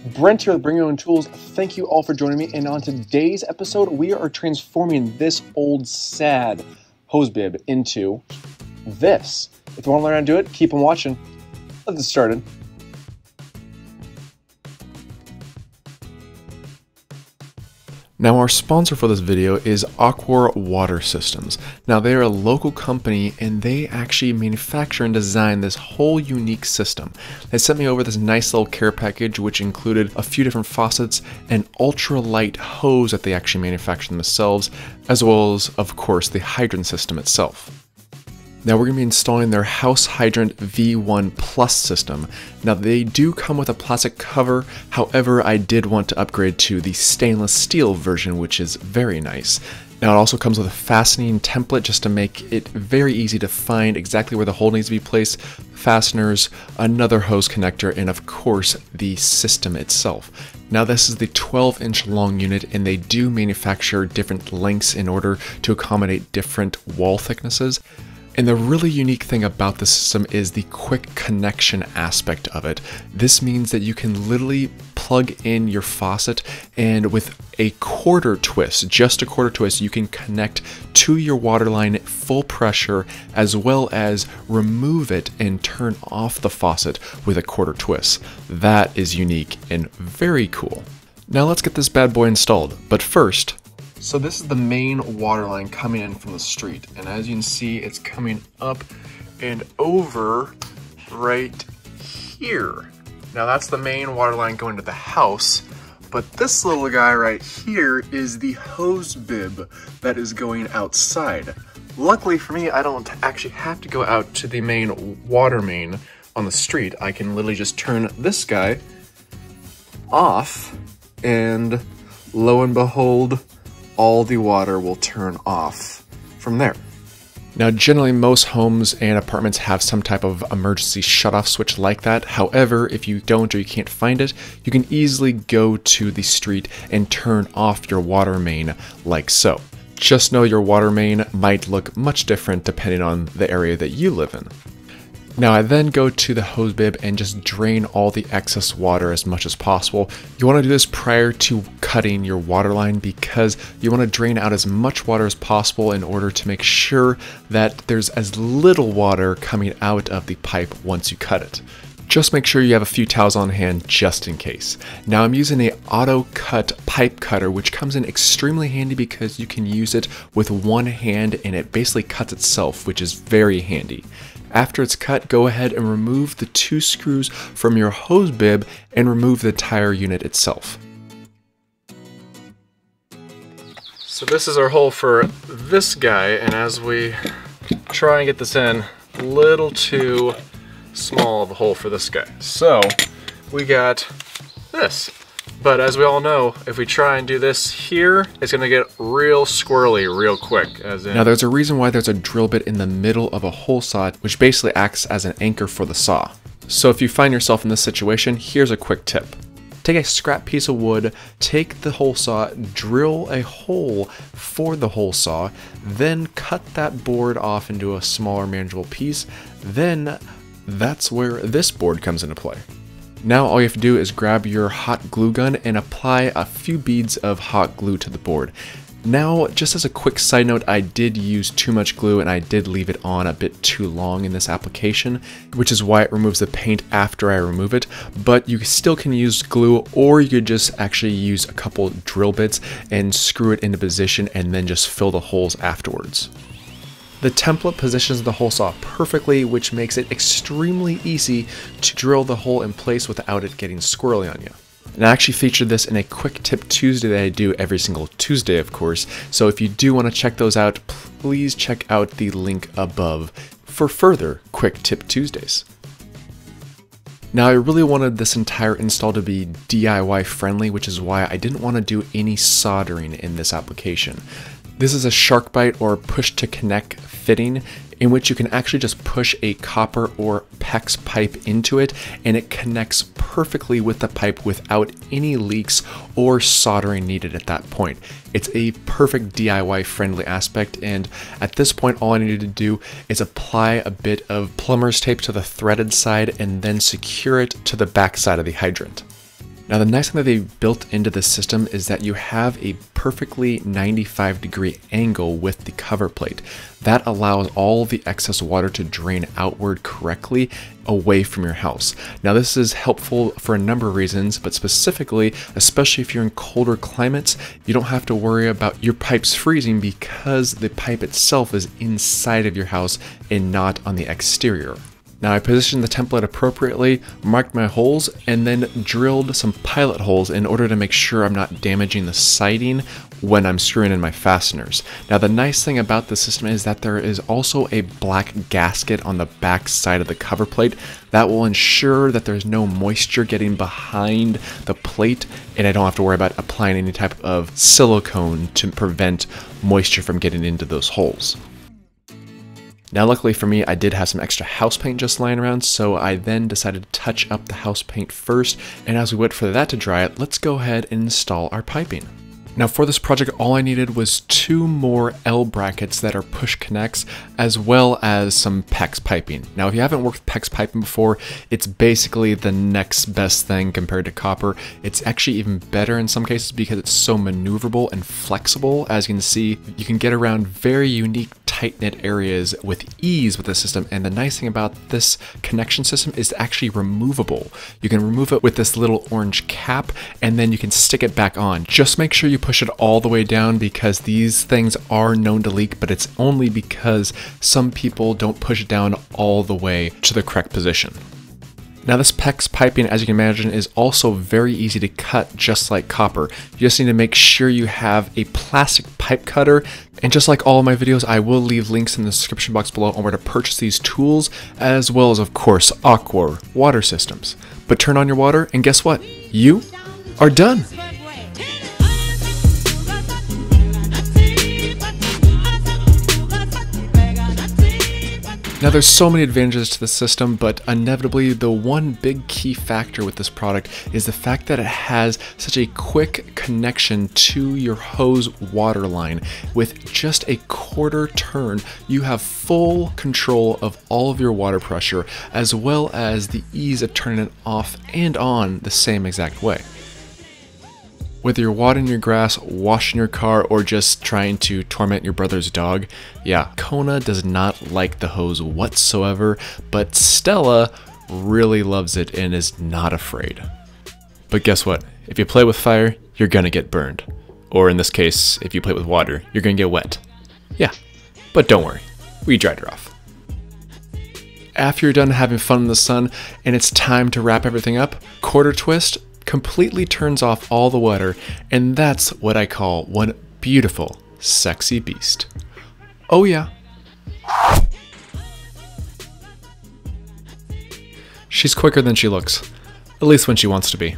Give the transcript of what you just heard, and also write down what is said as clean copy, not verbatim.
Brent here with BYOTools. Thank you all for joining me, and on today's episode, we are transforming this old sad hose bib into this. If you want to learn how to do it, keep on watching. Let's get started. Now our sponsor for this video is Aquor Water Systems. Now they are a local company and they actually manufacture and design this whole unique system. They sent me over this nice little care package which included a few different faucets, an ultra light hose that they actually manufacture themselves, as well as of course the hydrant system itself. Now we're going to be installing their house hydrant V1 Plus system. Now they do come with a plastic cover, however I did want to upgrade to the stainless steel version, which is very nice. Now it also comes with a fastening template just to make it very easy to find exactly where the hole needs to be placed, fasteners, another hose connector, and of course the system itself. Now this is the 12-inch long unit and they do manufacture different lengths in order to accommodate different wall thicknesses. And the really unique thing about this system is the quick connection aspect of it. This means that you can literally plug in your faucet and with a quarter twist, just a quarter twist, you can connect to your water line at full pressure, as well as remove it and turn off the faucet with a quarter twist. That is unique and very cool. Now let's get this bad boy installed, but first, so this is the main water line coming in from the street, and as you can see, it's coming up and over right here. Now that's the main water line going to the house, but this little guy right here is the hose bib that is going outside. Luckily for me, I don't actually have to go out to the main water main on the street. I can literally just turn this guy off, and lo and behold, all the water will turn off from there. Now generally most homes and apartments have some type of emergency shutoff switch like that. However, if you don't or you can't find it, you can easily go to the street and turn off your water main like so. Just know your water main might look much different depending on the area that you live in. Now I then go to the hose bib and just drain all the excess water as much as possible. You want to do this prior to cutting your water line because you want to drain out as much water as possible in order to make sure that there's as little water coming out of the pipe once you cut it. Just make sure you have a few towels on hand just in case. Now I'm using an auto cut pipe cutter, which comes in extremely handy because you can use it with one hand and it basically cuts itself, which is very handy. After it's cut, go ahead and remove the two screws from your hose bib and remove the entire unit itself. So this is our hole for this guy, and as we try and get this in, a little too small of a hole for this guy. So we got this. But as we all know, if we try and do this here, it's gonna get real squirrely real quick. Now there's a reason why there's a drill bit in the middle of a hole saw, which basically acts as an anchor for the saw. So if you find yourself in this situation, here's a quick tip. Take a scrap piece of wood, take the hole saw, drill a hole for the hole saw, then cut that board off into a smaller manageable piece. Then that's where this board comes into play. Now all you have to do is grab your hot glue gun and apply a few beads of hot glue to the board. Now, just as a quick side note, I did use too much glue and I did leave it on a bit too long in this application, which is why it removes the paint after I remove it, but you still can use glue, or you could just actually use a couple drill bits and screw it into position and then just fill the holes afterwards. The template positions the hole saw perfectly, which makes it extremely easy to drill the hole in place without it getting squirrely on you. And I actually featured this in a Quick Tip Tuesday that I do every single Tuesday, of course, so if you do want to check those out, please check out the link above for further Quick Tip Tuesdays. Now I really wanted this entire install to be DIY friendly, which is why I didn't want to do any soldering in this application. This is a shark bite or push to connect fitting in which you can actually just push a copper or PEX pipe into it and it connects perfectly with the pipe without any leaks or soldering needed at that point. It's a perfect DIY friendly aspect, and at this point all I needed to do is apply a bit of plumber's tape to the threaded side and then secure it to the back side of the hydrant. Now the nice thing that they built into this system is that you have a perfectly 95-degree angle with the cover plate. That allows all the excess water to drain outward correctly away from your house. Now this is helpful for a number of reasons, but specifically, especially if you're in colder climates, you don't have to worry about your pipes freezing because the pipe itself is inside of your house and not on the exterior. Now I positioned the template appropriately, marked my holes, and then drilled some pilot holes in order to make sure I'm not damaging the siding when I'm screwing in my fasteners. Now the nice thing about this system is that there is also a black gasket on the back side of the cover plate that will ensure that there's no moisture getting behind the plate, and I don't have to worry about applying any type of silicone to prevent moisture from getting into those holes. Now luckily for me, I did have some extra house paint just lying around, so I then decided to touch up the house paint first, and as we wait for that to dry, let's go ahead and install our piping. Now for this project, all I needed was 2 more L brackets that are push connects, as well as some PEX piping. Now if you haven't worked with PEX piping before, it's basically the next best thing compared to copper. It's actually even better in some cases because it's so maneuverable and flexible. As you can see, you can get around very unique tight-knit areas with ease with the system, and the nice thing about this connection system is actually removable. You can remove it with this little orange cap, and then you can stick it back on. Just make sure you push it all the way down because these things are known to leak, but it's only because some people don't push it down all the way to the correct position. Now this PEX piping, as you can imagine, is also very easy to cut just like copper. You just need to make sure you have a plastic pipe cutter, and just like all of my videos, I will leave links in the description box below on where to purchase these tools, as well as of course Aquor water systems. But turn on your water and guess what? You are done! Now there's so many advantages to the system, but inevitably the one big key factor with this product is the fact that it has such a quick connection to your hose water line. With just a quarter turn, you have full control of all of your water pressure, as well as the ease of turning it off and on the same exact way. Whether you're watering your grass, washing your car, or just trying to torment your brother's dog, yeah, Kona does not like the hose whatsoever, but Stella really loves it and is not afraid. But guess what? If you play with fire, you're gonna get burned. Or in this case, if you play with water, you're gonna get wet. Yeah, but don't worry, we dried her off. After you're done having fun in the sun and it's time to wrap everything up, quarter twist completely turns off all the water, and that's what I call one beautiful, sexy beast. Oh yeah. She's quicker than she looks, at least when she wants to be.